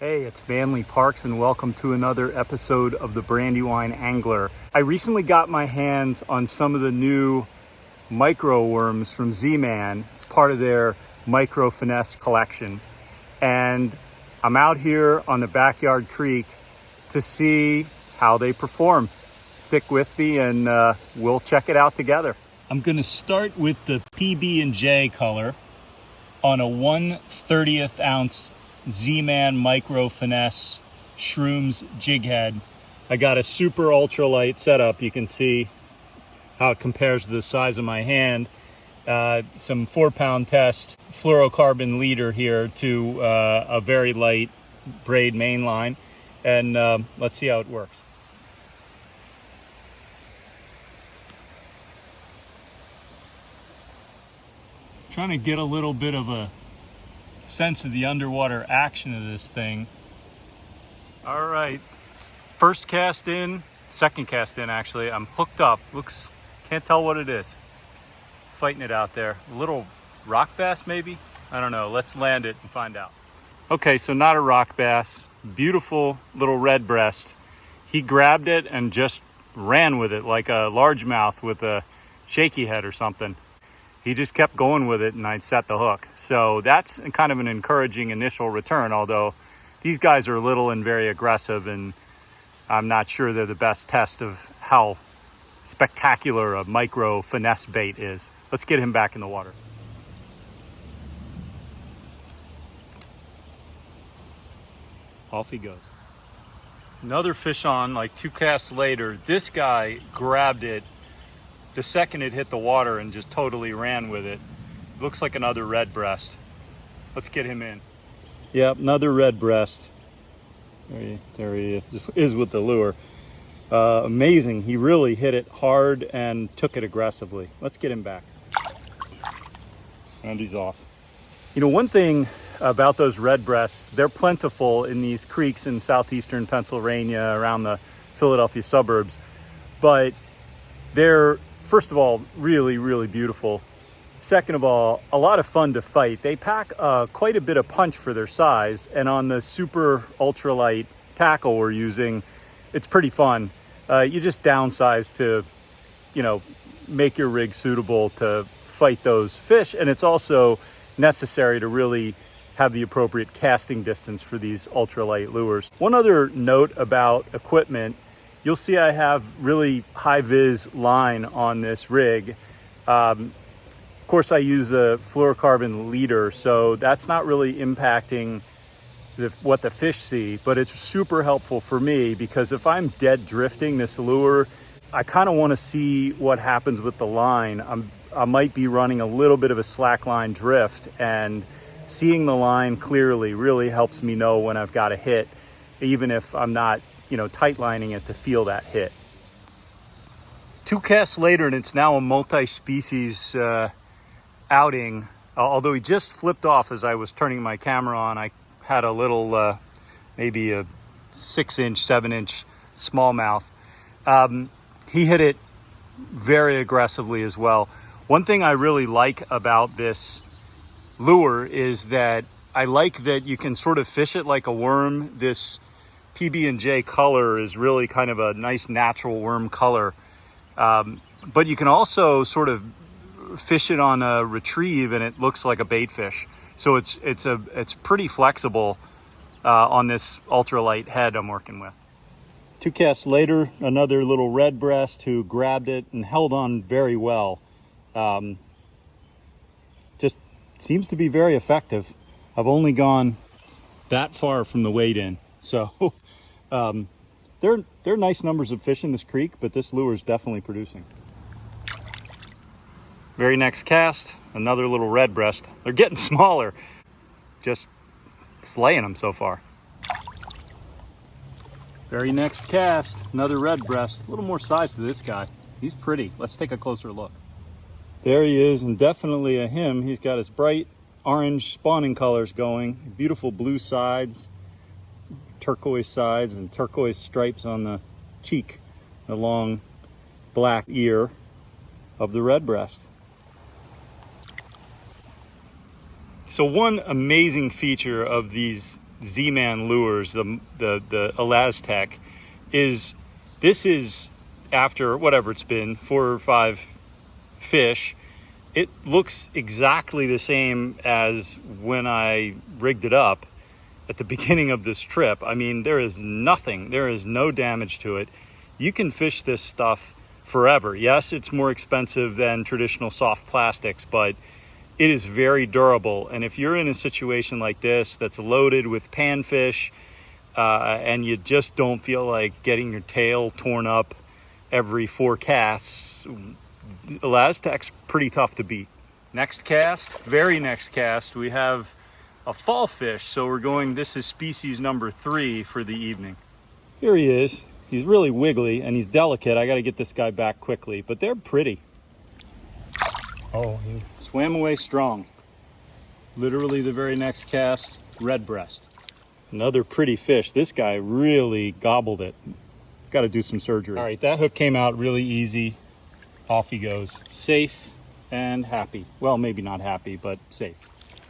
Hey, it's Manly Parks and welcome to another episode of the Brandywine Angler. I recently got my hands on some of the new micro worms from Z-Man. It's part of their micro finesse collection. And I'm out here on the backyard creek to see how they perform. Stick with me and we'll check it out together. I'm gonna start with the PB&J color on a 1/30th ounce Z-Man Micro Finesse Shrooms jig head. I got a super ultralight setup. You can see how it compares to the size of my hand. Some 4-pound test fluorocarbon leader here to a very light braid mainline, and let's see how it works. Trying to get a little bit of a sense of the underwater action of this thing. All right, first cast in, second cast in actually. I'm hooked up. Can't tell what it is. Fighting it out there. A little rock bass maybe? I don't know. Let's land it and find out. Okay, so not a rock bass. Beautiful little red breast. He grabbed it and just ran with it like a largemouth with a shaky head or something. He just kept going with it and I set the hook. So that's kind of an encouraging initial return, although these guys are little and very aggressive, and I'm not sure they're the best test of how spectacular a micro finesse bait is. Let's get him back in the water. Off he goes. Another fish on, like 2 casts later. This guy grabbed it the second it hit the water and just totally ran with it. Looks like another red breast. Let's get him in. Yep, another red breast. There he is with the lure. Amazing, he really hit it hard and took it aggressively. Let's get him back. And he's off. You know, one thing about those red breasts, they're plentiful in these creeks in southeastern Pennsylvania around the Philadelphia suburbs, but they're, first of all, really, really beautiful. Second of all, a lot of fun to fight. They pack quite a bit of punch for their size, and on the super ultralight tackle we're using, it's pretty fun. You just downsize to, make your rig suitable to fight those fish, and it's also necessary to really have the appropriate casting distance for these ultralight lures. One other note about equipment, you'll see I have really high-vis line on this rig. Of course, I use a fluorocarbon leader, so that's not really impacting what the fish see, but it's super helpful for me because if I'm dead drifting this lure, I kind of want to see what happens with the line. I might be running a little bit of a slack line drift, and seeing the line clearly really helps me know when I've got a hit, even if I'm not tight lining it to feel that hit. 2 casts later, and it's now a multi-species outing. Although he just flipped off as I was turning my camera on. I had a little, maybe a 6-inch, 7-inch smallmouth. He hit it very aggressively as well. One thing I really like about this lure is that I like that you can sort of fish it like a worm. This PB&J color is really kind of a nice natural worm color, but you can also sort of fish it on a retrieve and it looks like a bait fish. So it's pretty flexible on this ultralight head I'm working with. 2 casts later, another little red breast who grabbed it and held on very well. Just seems to be very effective. I've only gone that far from the weight in, so there are nice numbers of fish in this creek, but this lure is definitely producing. Very next cast, another little red breast. They're getting smaller, just slaying them so far. Very next cast, another red breast. A little more size to this guy. He's pretty. Let's take a closer look. There he is, and definitely a him. He's got his bright orange spawning colors going, beautiful blue sides, turquoise sides, and turquoise stripes on the cheek, the long black ear of the red breast. So one amazing feature of these Z-Man lures, the Elastec, this is after whatever it's been, 4 or 5 fish. It looks exactly the same as when I rigged it up at the beginning of this trip. I mean, there is no damage to it. You can fish this stuff forever. Yes, it's more expensive than traditional soft plastics, but it is very durable. And if you're in a situation like this that's loaded with panfish, and you just don't feel like getting your tail torn up every 4 casts, Elastec's pretty tough to beat. Next cast, very next cast, we have a fall fish. So we're going, this is species number 3 for the evening. Here he is. He's really wiggly and he's delicate. I got to get this guy back quickly, but they're pretty. Oh, he swam away strong. Literally the very next cast, red breast. Another pretty fish. This guy really gobbled it. Got to do some surgery. All right, that hook came out really easy. Off he goes. Safe and happy. Well, maybe not happy, but safe.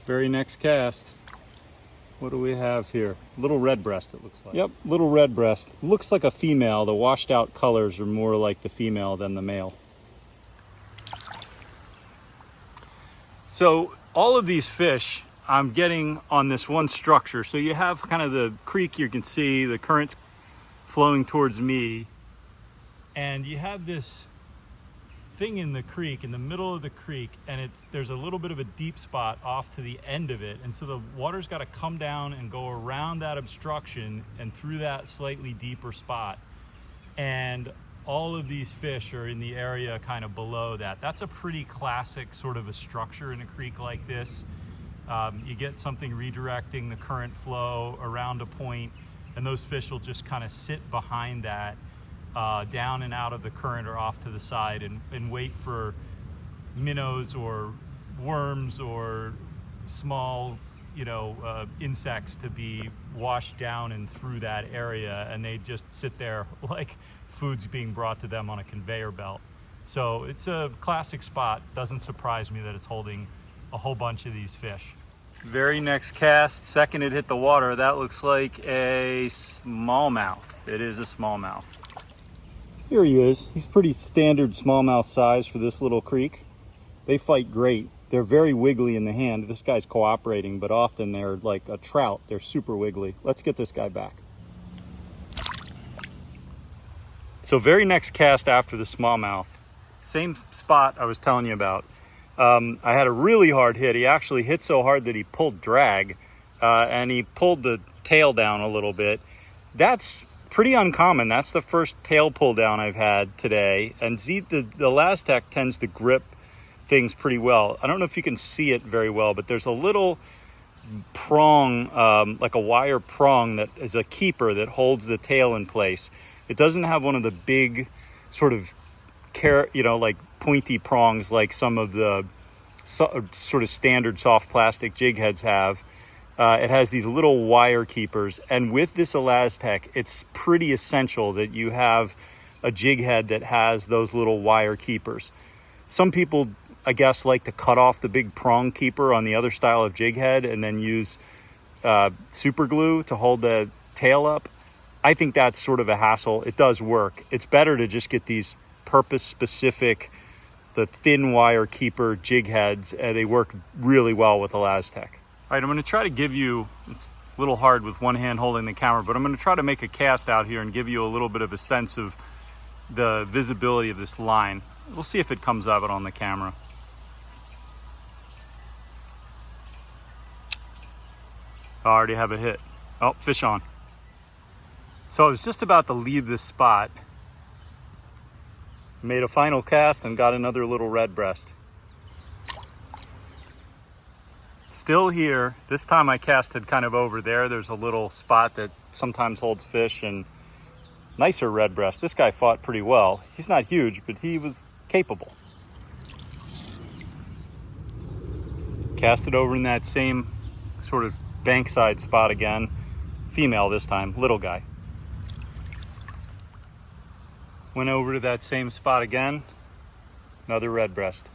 Very next cast. What do we have here? Little red breast, it looks like. Yep, little red breast. Looks like a female. The washed out colors are more like the female than the male. So all of these fish I'm getting on this one structure. So you have kind of the creek, you can see the current's flowing towards me. And you have this thing in the creek, in the middle of the creek, and there's a little bit of a deep spot off to the end of it. And so the water's got to come down and go around that obstruction and through that slightly deeper spot. And all of these fish are in the area kind of below that. That's a pretty classic sort of a structure in a creek like this. You get something redirecting the current flow around a point, and those fish will just kind of sit behind that, down and out of the current or off to the side, and wait for minnows or worms or small, insects to be washed down and through that area, and they just sit there like food's being brought to them on a conveyor belt. So it's a classic spot. Doesn't surprise me that it's holding a whole bunch of these fish. Very next cast, second it hit the water, that looks like a smallmouth. It is a smallmouth. Here he is. He's pretty standard smallmouth size for this little creek. They fight great. They're very wiggly in the hand. This guy's cooperating, but often they're like a trout. They're super wiggly. Let's get this guy back. So very next cast after the smallmouth, same spot I was telling you about. I had a really hard hit. He actually hit so hard that he pulled drag, and he pulled the tail down a little bit. That's pretty uncommon. That's the first tail pull down I've had today. And the Elastec tends to grip things pretty well. I don't know if you can see it very well, but there's a little prong, like a wire prong that is a keeper that holds the tail in place. It doesn't have one of the big sort of like pointy prongs like some of the sort of standard soft plastic jig heads have. It has these little wire keepers, and with this Elastec, it's pretty essential that you have a jig head that has those little wire keepers. Some people, I guess, like to cut off the big prong keeper on the other style of jig head and then use super glue to hold the tail up. I think that's sort of a hassle. It does work. It's better to just get these purpose-specific, the thin wire keeper jig heads. They work really well with Elastec. All right, I'm going to try to give you, it's a little hard with one hand holding the camera, but I'm going to try to make a cast out here and give you a little bit of a sense of the visibility of this line. We'll see if it comes out on the camera. I already have a hit. Oh, fish on. So I was just about to leave this spot, made a final cast and got another little red breast. Still here. This time I casted kind of over there. There's a little spot that sometimes holds fish, and nicer red breast. This guy fought pretty well. He's not huge, but he was capable. Cast it over in that same sort of bankside spot again. Female this time, little guy. Went over to that same spot again. Another red breast.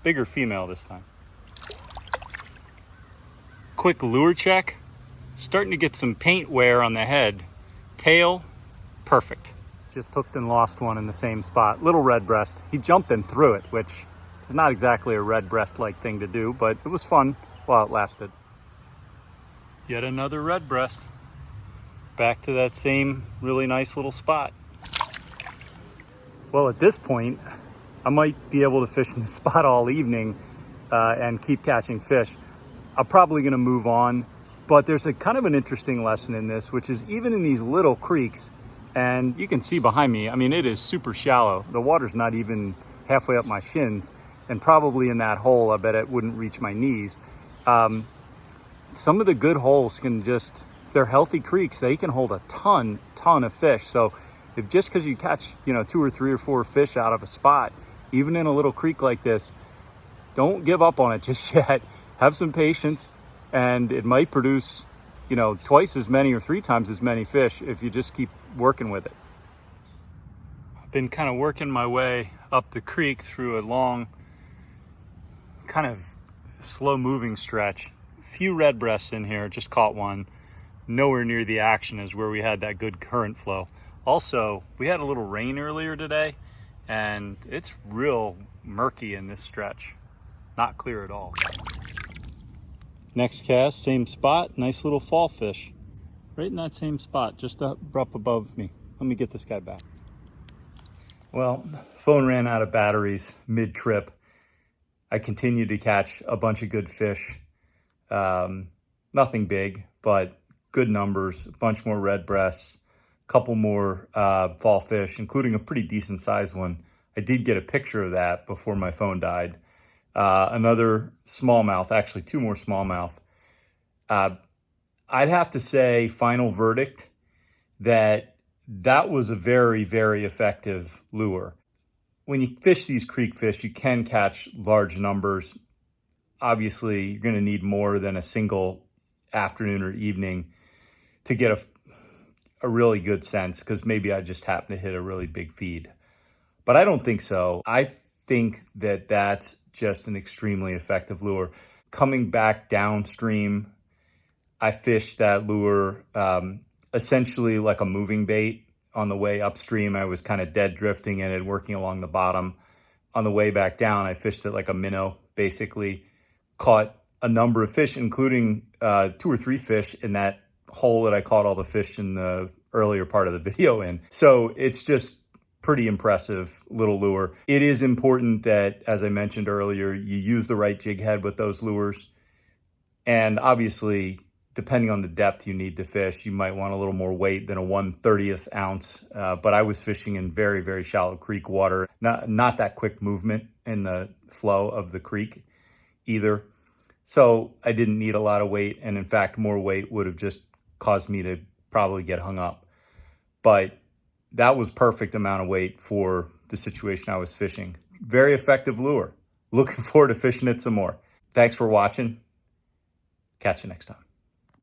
Bigger female this time. Quick lure check. Starting to get some paint wear on the head. Tail, perfect. Just hooked and lost one in the same spot. Little redbreast. He jumped and threw it, which is not exactly a redbreast-like thing to do, but it was fun while it lasted. Yet another redbreast. Back to that same really nice little spot. Well, at this point, I might be able to fish in the spot all evening and keep catching fish. I'm probably gonna move on, but there's a kind of an interesting lesson in this, which is even in these little creeks, and you can see behind me, I mean, it is super shallow. The water's not even halfway up my shins, and probably in that hole, I bet it wouldn't reach my knees. Some of the good holes can just, if they're healthy creeks, they can hold a ton of fish. So if just because you catch, 2 or 3 or 4 fish out of a spot, even in a little creek like this, don't give up on it just yet. Have some patience, and it might produce, twice as many or 3 times as many fish if you just keep working with it. I've been kind of working my way up the creek through a long, kind of slow moving stretch. Few redbreasts in here, just caught one. Nowhere near the action as where we had that good current flow. Also, we had a little rain earlier today, and it's real murky in this stretch. Not clear at all. Next cast, same spot, nice little fall fish. Right in that same spot, just up above me. Let me get this guy back. Well, phone ran out of batteries mid-trip. I continued to catch a bunch of good fish. Nothing big, but good numbers, a bunch more redbreasts, a couple more fall fish, including a pretty decent sized one. I did get a picture of that before my phone died. Another smallmouth, actually 2 more smallmouth. I'd have to say, final verdict, that was a very, very effective lure. When you fish these creek fish, you can catch large numbers. Obviously, you're going to need more than a single afternoon or evening to get a really good sense, because maybe I just happen to hit a really big feed. But I don't think so. I think that that's just an extremely effective lure. Coming back downstream, I fished that lure essentially like a moving bait. On the way upstream, I was kind of dead drifting in it, working along the bottom. On the way back down, I fished it like a minnow, basically. Caught a number of fish, including 2 or 3 fish in that hole that I caught all the fish in the earlier part of the video in. So it's just pretty impressive little lure. It is important that, as I mentioned earlier, you use the right jig head with those lures. And obviously, depending on the depth you need to fish, you might want a little more weight than a 1/30th ounce. But I was fishing in very, very shallow creek water. Not that quick movement in the flow of the creek either. So I didn't need a lot of weight. And in fact, more weight would have just caused me to probably get hung up. But that was perfect amount of weight for the situation I was fishing. Very effective lure. Looking forward to fishing it some more. Thanks for watching. Catch you next time.